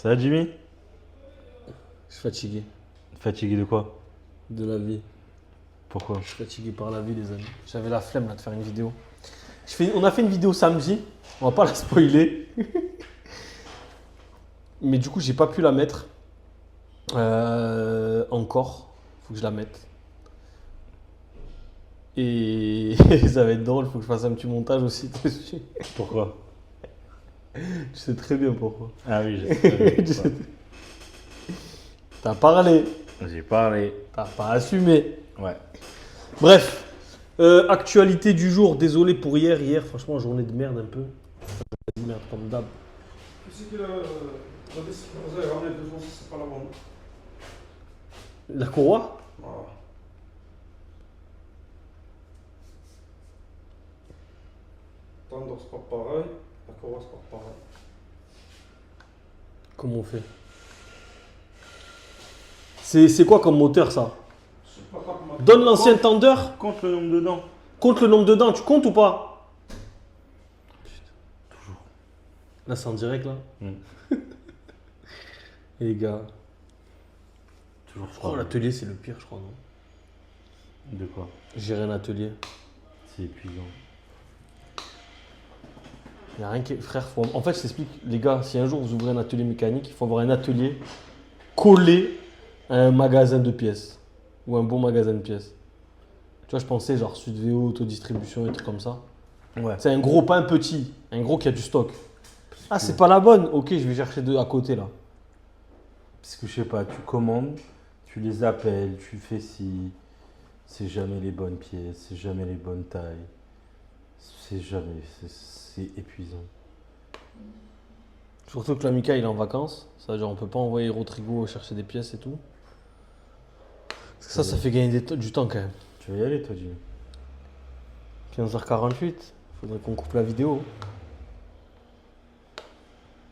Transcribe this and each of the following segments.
Ça va, Jimmy? Je suis fatigué Fatigué de quoi? de la vie. Pourquoi? Je suis fatigué par la vie, les amis. J'avais la flemme là, de faire une vidéo. On a fait une vidéo samedi. On va pas la spoiler. Mais du coup, j'ai pas pu la mettre. Encore. Faut que je la mette. Et ça va être drôle. Faut que je fasse un petit montage aussi dessus. Pourquoi? Tu sais très bien pourquoi. Ah oui, je sais Tu sais- T'as parlé. J'ai parlé. T'as pas assumé. Ouais. Bref. Actualité du jour. Désolé pour hier. Hier, franchement, journée de merde un peu. De merde comme d'hab. Tu sais que la décision que vous avez ramené 2 jours, c'est pas la bonne. La courroie. Voilà. Tendre, c'est pas pareil. La courroie, c'est pas pareil. Comment on fait? C'est quoi comme moteur ça? Je sais pas comment. Donne l'ancien tendeur, Compte le nombre de dents. compte le nombre de dents, tu comptes ou pas? Toujours. Là c'est en direct là. Mm. Et les gars, Toujours je crois que l'atelier c'est le pire je crois non? De quoi? Gérer un atelier. C'est épuisant. Il n'y a rien qui... Frère, en fait je t'explique les gars, si un jour vous ouvrez un atelier mécanique, il faut avoir un atelier collé à un magasin de pièces. Ou un bon magasin de pièces. Tu vois je pensais genre Sudveo, autodistribution et trucs comme ça. Ouais. C'est un gros, pas un petit, un gros qui a du stock. Ah, c'est pas la bonne. Ok, je vais chercher deux à côté là. Parce que je sais pas, tu commandes, tu les appelles, tu fais ci. C'est jamais les bonnes pièces, c'est jamais les bonnes tailles. C'est jamais. C'est épuisant. Surtout que l'Amica il est en vacances. Ça veut dire on peut pas envoyer Rodrigo chercher des pièces et tout. Parce que ça fait gagner du temps quand même. Tu vas y aller, toi, Jimmy? 15h48. Faudrait qu'on coupe la vidéo.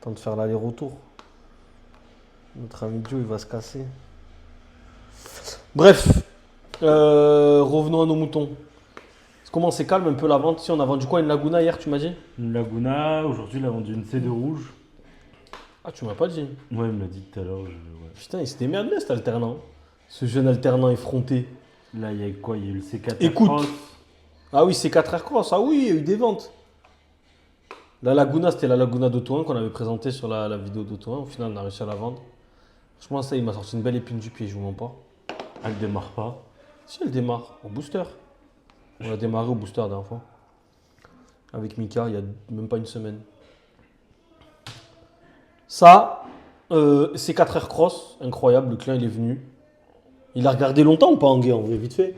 Temps de faire l'aller-retour. Notre ami Joe il va se casser. Bref. Revenons à nos moutons. Comment c'est calme un peu la vente? Si on a vendu quoi? Une Laguna hier tu m'as dit? Une Laguna, aujourd'hui, il a vendu une C2 rouge. Ah tu m'as pas dit. Ouais, il me l'a dit tout à l'heure. Ouais. Putain il s'est démerdé cet alternant. Ce jeune alternant effronté. Là, il y a quoi? Il y a eu le C4 Écoute. Cross. Ah oui, c'est 4 Air Cross. Ah oui, il y a eu des ventes. La Laguna, c'était la Laguna d'Auto 1 qu'on avait présentée sur la vidéo d'Auto 1. Au final, on a réussi à la vendre. Franchement, ça, il m'a sorti une belle épine du pied, je vous mens pas. Elle démarre pas. Si, elle démarre au booster. On a démarré au booster la dernière fois. Avec Mika, il y a même pas une semaine. Ça, c'est 4 Air Cross. Incroyable, le client, il est venu. Il a regardé longtemps ou pas, Anguay, en vrai, vite fait?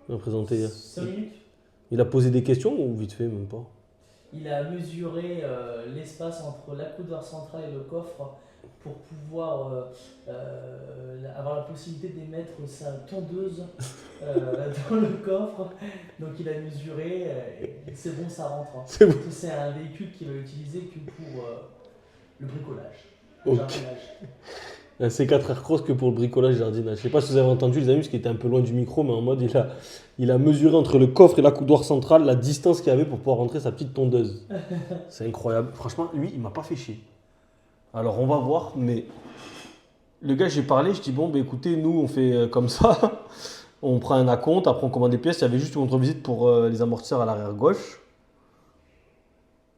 Il a présenté. 5 minutes. Il a posé des questions ou vite fait, même pas? Il a mesuré l'espace entre l'accoudeur central et le coffre pour pouvoir avoir la possibilité d'émettre sa tondeuse dans le coffre. Donc il a mesuré, et c'est bon, ça rentre. C'est bon. Parce que c'est un véhicule qu'il va utiliser que pour le bricolage. Ok. Jardinage. Un C4 Air Cross que pour le bricolage et jardinage. Je sais pas si vous avez entendu les amis, parce qu'il était un peu loin du micro, mais en mode il a mesuré entre le coffre et l'accoudoir central la distance qu'il y avait pour pouvoir rentrer sa petite tondeuse. C'est incroyable. Franchement, lui, il m'a pas fait chier. Alors on va voir, mais le gars, j'ai parlé, je dis bon, bah écoutez, nous on fait comme ça. On prend un acompte, après on commande des pièces. Il y avait juste une contre-visite pour les amortisseurs à l'arrière gauche.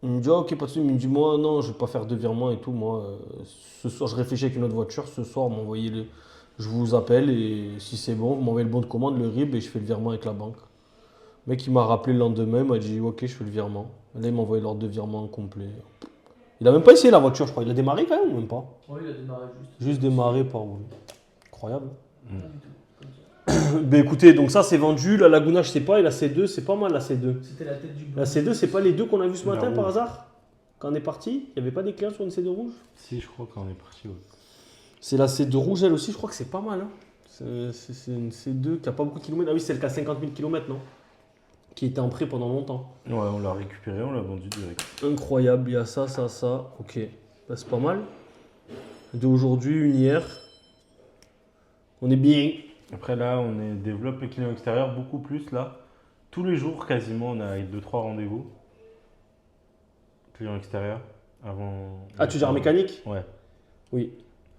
Il me dit, ah, ok, pas de soucis. Il me dit, moi, non, je vais pas faire de virement et tout. Moi, ce soir, je réfléchis avec une autre voiture. Ce soir, m'envoyez le. Je vous appelle et si c'est bon, vous m'envoyez le bon de commande, le RIB et je fais le virement avec la banque. Le mec, il m'a rappelé le lendemain, il m'a dit, ok, je fais le virement. Là, il m'a envoyé l'ordre de virement complet. Il a même pas essayé la voiture, je crois. Il a démarré quand même ou même pas? Oui, il a démarré juste. Juste démarré par où? Incroyable. Pas du tout. Comme ça. Ben écoutez, donc ça, c'est vendu. La Laguna, je sais pas. Et la C2, c'est pas mal, la C2. C'était la tête du La C2, c'est pas les deux qu'on a vu ce La matin par rouge. hasard? Quand on est parti, il n'y avait pas des clients sur une C2 rouge? Si, je crois qu'on est parti. Ouais. C'est la C2 rouge, elle aussi, je crois que c'est pas mal. Hein. C'est une C2 qui a pas beaucoup de kilomètres. Ah oui, c'est celle qui a 50 000 km, non? Qui était en prêt pendant longtemps. Ouais, on l'a récupéré, on l'a vendu direct. Incroyable, il y a ça, ça, ça. Ok, bah, c'est pas mal. Deux aujourd'hui, une hier. On est bien. Après, là, développe le client extérieur beaucoup plus. Là, tous les jours, quasiment, on a 2-3 rendez-vous. Client extérieur. Avant. Ah, tu gères mécanique? Ouais. Oui.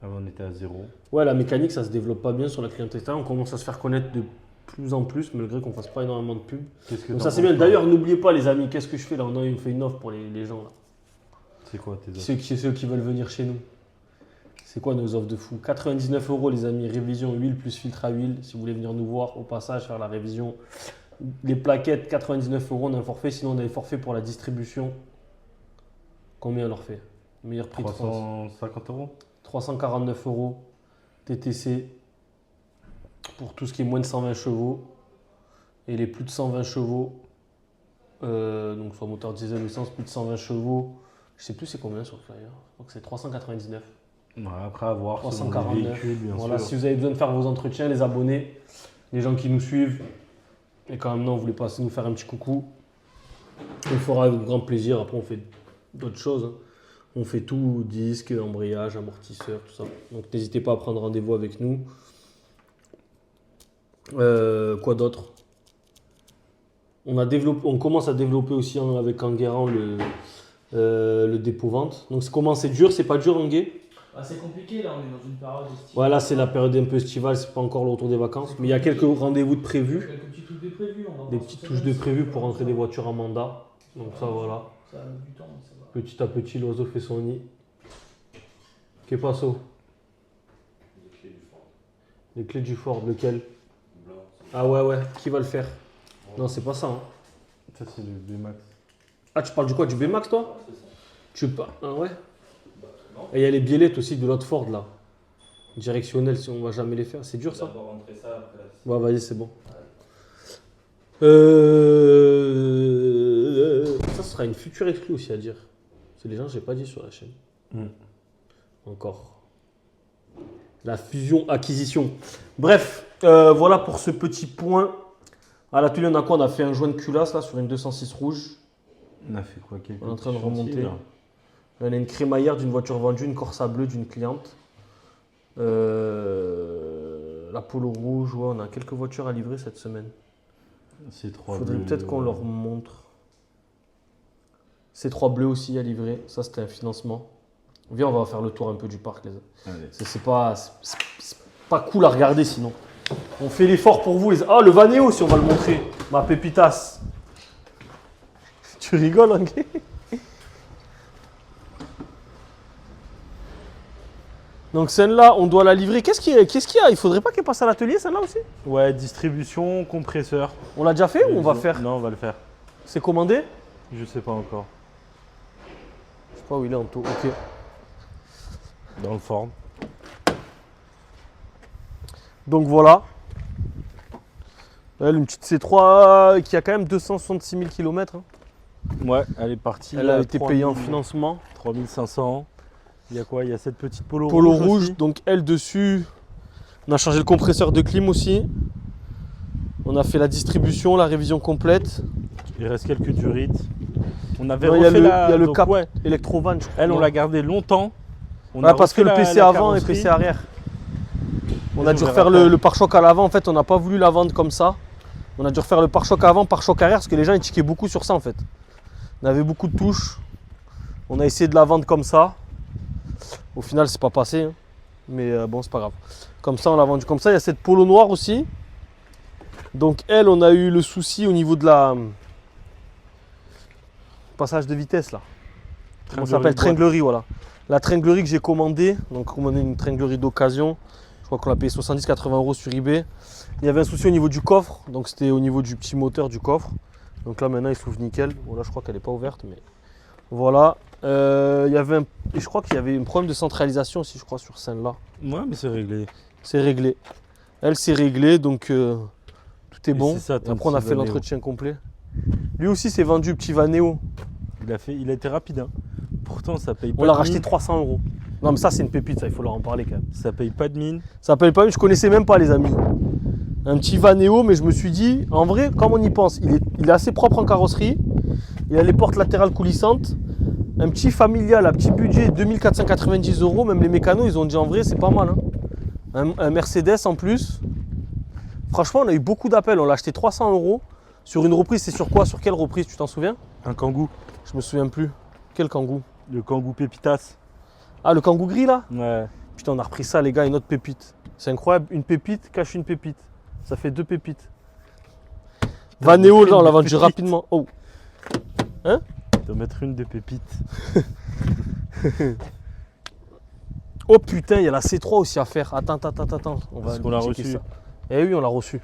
Avant, on était à 0. Ouais, la mécanique, ça se développe pas bien sur la clientèle extérieure. On commence à se faire connaître de plus en plus, malgré qu'on fasse pas énormément de pub. Qu'est-ce que Donc t'en ça, c'est penses, bien. toi D'ailleurs, n'oubliez pas, les amis, qu'est-ce que je fais là? On a fait une offre pour les gens là. C'est quoi tes offres? Ceux qui veulent venir chez nous. C'est quoi nos offres de fou? 99 € les amis, révision huile plus filtre à huile. Si vous voulez venir nous voir au passage, faire la révision. Les plaquettes, 99 €, on a un forfait. Sinon, on a des forfaits pour la distribution. Combien on leur fait? Meilleur prix de France. 350 €. 349 € TTC pour tout ce qui est moins de 120 chevaux. Et les plus de 120 chevaux, donc soit moteur diesel ou essence, plus de 120 chevaux. Je sais plus c'est combien sur le flyer. Donc c'est 399. Ouais, après avoir 349. véhicules, bien Voilà, sûr. si vous avez besoin de faire vos entretiens, les abonnés, les gens qui nous suivent, et quand même non, vous voulez passer nous faire un petit coucou, on le fera avec grand plaisir. Après, on fait d'autres choses, hein. On fait tout, disque, embrayage, amortisseur, tout ça. Donc n'hésitez pas à prendre rendez-vous avec nous. Quoi d'autre? On commence à développer aussi avec Enguerrand le dépôt vente. Donc comment c'est dur, c'est pas dur Enguerrand? Ah, c'est compliqué là, on est dans une période estivale. Voilà, c'est la période un peu estivale, c'est pas encore le retour des vacances, mais il y a quelques rendez-vous de prévus, Quelques petites touches de prévues. On va des voir petites cette touches de semaine, prévues si pour rentrer des voitures en mandat. Donc ça voilà. Ça a mis du temps, mais ça va. Petit à petit, l'oiseau fait son nid. Que passo? Les clés du Ford, lequel? Ah ouais, qui va le faire? Non, c'est pas ça. Hein. Ça, c'est le B-Max. Ah, tu parles du quoi? Du B-Max toi? Tu pas. Ah ouais? Et il y a les biellettes aussi de l'autre Ford là. Directionnel, si on va jamais les faire. C'est dur ça? Ouais, vas-y, c'est bon. Ça sera une future exclue aussi à dire. C'est les gens que j'ai pas dit sur la chaîne. Encore. La fusion-acquisition. Bref, voilà pour ce petit point. À l'atelier, on a quoi? On a fait un joint de culasse là sur une 206 rouge. On a fait quoi? On est en train de remonter. Chantier, là. On a une crémaillère d'une voiture vendue, une Corsa bleue d'une cliente. La Polo rouge, ouais, on a quelques voitures à livrer cette semaine. C'est 3 Faudrait peut-être qu'on leur montre. C3 bleu aussi à livrer, ça c'était un financement. Viens, on va faire le tour un peu du parc les amis. Allez. C'est pas cool à regarder sinon. On fait l'effort pour vous les. Ah, le Vaneo si on va le montrer. Ma pépitas. Tu rigoles, Anguay? Donc celle-là, on doit la livrer. Qu'est-ce qu'il y a? Il faudrait pas qu'elle passe à l'atelier, celle-là aussi? Ouais, distribution, compresseur. On l'a déjà fait ou on va faire? Non, on va le faire. C'est commandé? Je sais pas encore. Je sais pas où il est en tout. Ok. Dans le Ford. Donc voilà. Elle, une petite C3 qui a quand même 266 000 km. Hein. Ouais, elle est partie. Elle a été payée en financement. 3500. Il y a quoi? Il y a cette petite Polo Rouge, aussi. donc elle dessus. On a changé le compresseur de clim aussi. On a fait la distribution, la révision complète. Il reste quelques durites. On avait Non, il y a refait la... le donc, cap ouais, Electrovan, je crois. elle, on Non. l'a gardée longtemps. On Ouais, a parce que refait le PC la avant et carrosserie. PC arrière. On a dû verra refaire après. le pare-choc à l'avant. En fait, on n'a pas voulu la vendre comme ça. On a dû refaire le pare-choc avant, pare-choc arrière, parce que les gens ils tiquaient beaucoup sur ça en fait. On avait beaucoup de touches. On a essayé de la vendre comme ça. Au final, c'est pas passé. Hein. Mais bon, c'est pas grave. Comme ça, on l'a vendu comme ça. Il y a cette Polo noire aussi. Donc, elle, on a eu le souci au niveau de la passage de vitesse là. Comment ça s'appelle? Tringlerie, voilà. La tringlerie que j'ai commandée, donc commandé une tringlerie d'occasion. Je crois qu'on l'a payé 70-80 € sur eBay. Il y avait un souci au niveau du coffre, donc c'était au niveau du petit moteur du coffre. Donc là maintenant il s'ouvre nickel. Voilà, je crois qu'elle n'est pas ouverte, mais voilà. Il y avait et je crois qu'il y avait un problème de centralisation aussi, je crois, sur celle-là. Ouais, mais c'est réglé. C'est réglé. Elle, c'est réglé, donc tout est bon. c'est ça, Et ton après, on a petit fait Vaneo. l'entretien complet. Lui aussi, c'est vendu, petit Vaneo. Il a été rapide. Hein. Pourtant, ça paye pas On l'a de racheté mine. 300 €. Non, mais ça, c'est une pépite, ça, il faut leur en parler quand même. Ça paye pas de mine. Ça s'appelle pas, je connaissais même pas, les amis. Un petit Vaneo, mais je me suis dit, en vrai, comme on y pense, il est assez propre en carrosserie. Il a les portes latérales coulissantes. Un petit familial à petit budget, 2490 €. Même les mécanos, ils ont dit en vrai, c'est pas mal. Hein. Un Mercedes en plus. Franchement, on a eu beaucoup d'appels. On l'a acheté 300 €. Sur une reprise, c'est sur quoi? Sur quelle reprise? Tu t'en souviens? Un Kangoo. Je me souviens plus. Quel Kangoo? Le Kangoo Pépitas. Ah, le Kangoo gris là? Ouais. Putain, on a repris ça, les gars, une autre pépite. C'est incroyable, une pépite cache une pépite. Ça fait 2 pépites. Vanéo, là, on l'a vendu rapidement. Oh. Hein? Tu dois mettre une des pépites. Oh putain, il y a la C3 aussi à faire. Attends. On va Parce qu'on l'a checker reçu. ça. Eh oui, on l'a reçu.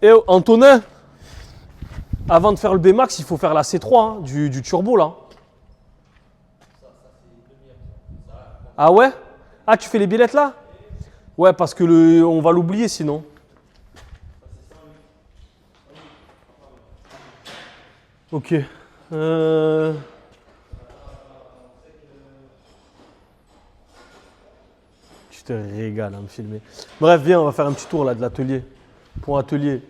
Eh oh, Antonin, avant de faire le B-Max, il faut faire la C3 hein, du turbo là. Ah ouais? Ah, tu fais les billettes là? Ouais, parce que on va l'oublier sinon. Ok. Je te régale à me filmer. Bref, viens, on va faire un petit tour là de l'atelier. Pour atelier.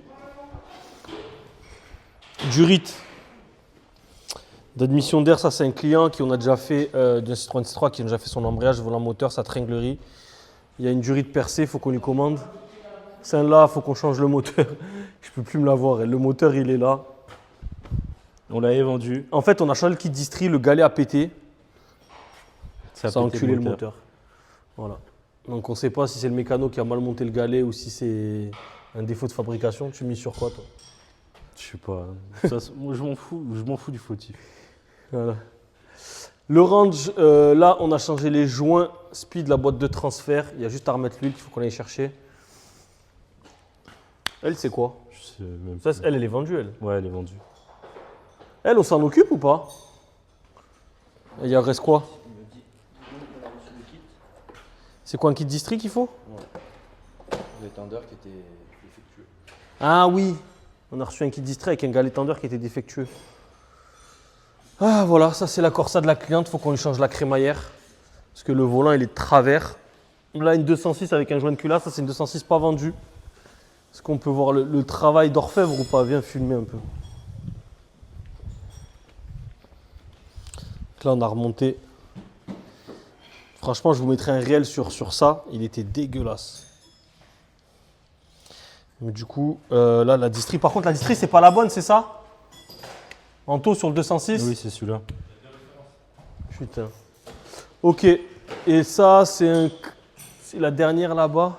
Durit. D'admission d'air, ça c'est un client qui on a déjà fait, d'un Citroën C3 qui a déjà fait son embrayage, volant moteur, sa tringlerie. Il y a une Durit percée, il faut qu'on lui commande. Celle-là, il faut qu'on change le moteur. Je peux plus me la voir. Le moteur, il est là. On l'avait vendu. En fait, on a changé le kit distri, le galet a pété. Ça a pété enculé le moteur. Voilà. Donc on ne sait pas si c'est le mécano qui a mal monté le galet ou si c'est un défaut de fabrication. Tu mises sur quoi toi? Je sais pas. Ça, moi, je m'en fous du fautif. Voilà. Le range, là, on a changé les joints speed, la boîte de transfert. Il y a juste à remettre l'huile qu'il faut qu'on aille chercher. Elle, c'est quoi? Je sais même Ça, plus. elle est vendue, elle. Ouais, elle est vendue. Elle, on s'en occupe ou pas? Il y en reste quoi? C'est quoi un kit distri qu'il faut? Les tendeurs qui étaient défectueux. Ah oui, on a reçu un kit distrait avec un galet tendeur qui était défectueux. Ah voilà, ça c'est la Corsa de la cliente, il faut qu'on lui change la crémaillère. Parce que le volant il est de travers. Là une 206 avec un joint de culasse, ça c'est une 206 pas vendue. Est-ce qu'on peut voir le travail d'orfèvre ou pas? Viens filmer un peu. Donc là on a remonté. Franchement je vous mettrai un réel sur ça, il était dégueulasse. Mais du coup, là, la distri. Par contre, la distri, c'est pas la bonne, c'est ça? Anto sur le 206? Oui, c'est celui-là. Putain. Ok. Et ça, c'est la dernière là-bas.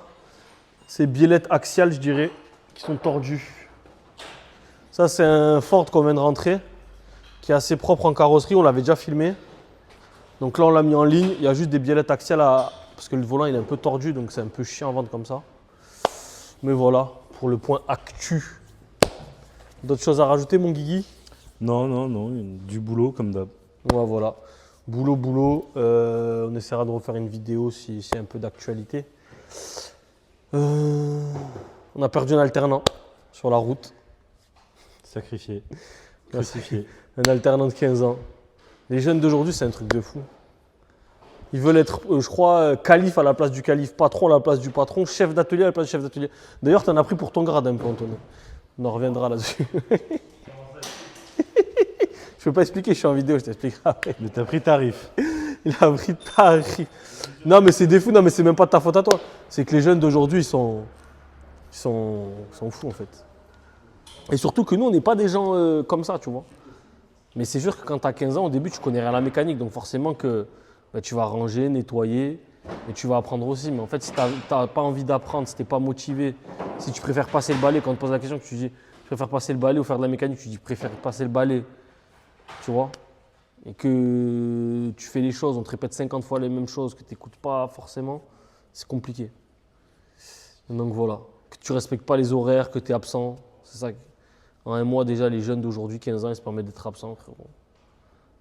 C'est biellettes axiales, je dirais, qui sont tordues. Ça, c'est un Ford qu'on vient de rentrer, qui est assez propre en carrosserie. On l'avait déjà filmé. Donc là, on l'a mis en ligne. Il y a juste des biellettes axiales parce que le volant, il est un peu tordu, donc c'est un peu chiant à vendre comme ça. Mais voilà, pour le point actu. D'autres choses à rajouter, mon Guigui? Non, du boulot comme d'hab. Ouais, voilà. Boulot. On essaiera de refaire une vidéo si y a un peu d'actualité. On a perdu un alternant sur la route. Sacrifié. Crucifié. Un alternant de 15 ans. Les jeunes d'aujourd'hui, c'est un truc de fou. Ils veulent être, je crois, calife à la place du calife, patron à la place du patron, chef d'atelier à la place du chef d'atelier. D'ailleurs, tu en as pris pour ton grade un peu, Antonin. On en reviendra là-dessus. Je peux pas expliquer, je suis en vidéo, je t'expliquerai après. Mais t'as pris tarif. Il a pris tarif. Non, mais c'est des fous, non, mais c'est même pas de ta faute à toi. C'est que les jeunes d'aujourd'hui, ils sont fous en fait. Et surtout que nous, on n'est pas des gens comme ça, tu vois. Mais c'est sûr que quand tu as 15 ans, au début, tu connais rien à la mécanique. Donc forcément que tu vas ranger, nettoyer, et tu vas apprendre aussi. Mais en fait, si tu n'as pas envie d'apprendre, si tu n'es pas motivé, si tu préfères passer le balai, quand on te pose la question, que tu dis je préfère passer le balai ou faire de la mécanique, tu dis je préfère passer le balai, tu vois. Et que tu fais les choses, on te répète 50 fois les mêmes choses, que tu n'écoutes pas forcément, c'est compliqué. Donc voilà, que tu ne respectes pas les horaires, que tu es absent, c'est ça. En un mois déjà, les jeunes d'aujourd'hui, 15 ans, ils se permettent d'être absents, frérot.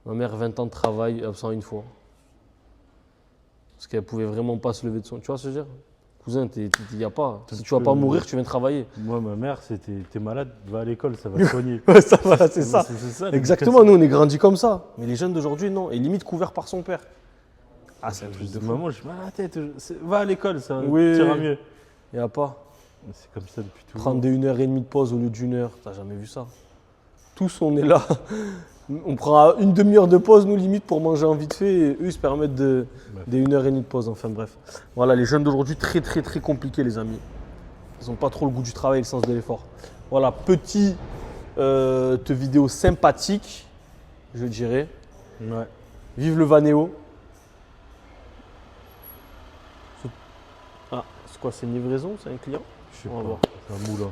Ma mère, 20 ans de travail, absent une fois. Parce qu'elle pouvait vraiment pas se lever de son... Tu vois ce que je veux dire? Cousin, il n'y a pas. Si tu vas pas mourir, tu viens travailler. Moi, ma mère, t'es malade, va à l'école, ça va te soigner. Ouais, ça, voilà, c'est ça. C'est ça. Exactement, nous, on est grandis comme ça. Mais les jeunes d'aujourd'hui, non. Et limite couvert par son père. Ah, c'est un truc de fou. Maman, je me la tête, va à l'école, ça Oui. ira mieux. Il n'y a pas. C'est comme ça depuis toujours. Prendre 1h30 de pause au lieu d'une heure, t'as jamais vu ça. Tous, on est là. On prend une demi-heure de pause, nous, limite, pour manger en vite fait. Et eux, ils se permettent des 1h30 de pause. Enfin, bref. Voilà, les jeunes d'aujourd'hui, très, très, très compliqués, les amis. Ils n'ont pas trop le goût du travail et le sens de l'effort. Voilà, petite vidéo sympathique, je dirais. Ouais. Vive le Vanéo. Ah, c'est quoi, c'est une livraison? C'est un client? Je sais On va voir. pas. C'est un moulin.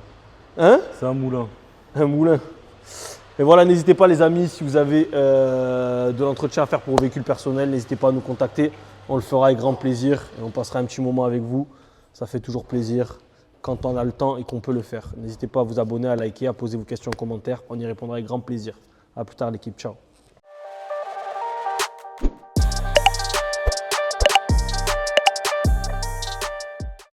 Hein? C'est un moulin. Un moulin. Et voilà, n'hésitez pas les amis, si vous avez de l'entretien à faire pour vos véhicules personnels, n'hésitez pas à nous contacter. On le fera avec grand plaisir et on passera un petit moment avec vous. Ça fait toujours plaisir quand on a le temps et qu'on peut le faire. N'hésitez pas à vous abonner, à liker, à poser vos questions en commentaire. On y répondra avec grand plaisir. À plus tard l'équipe, ciao.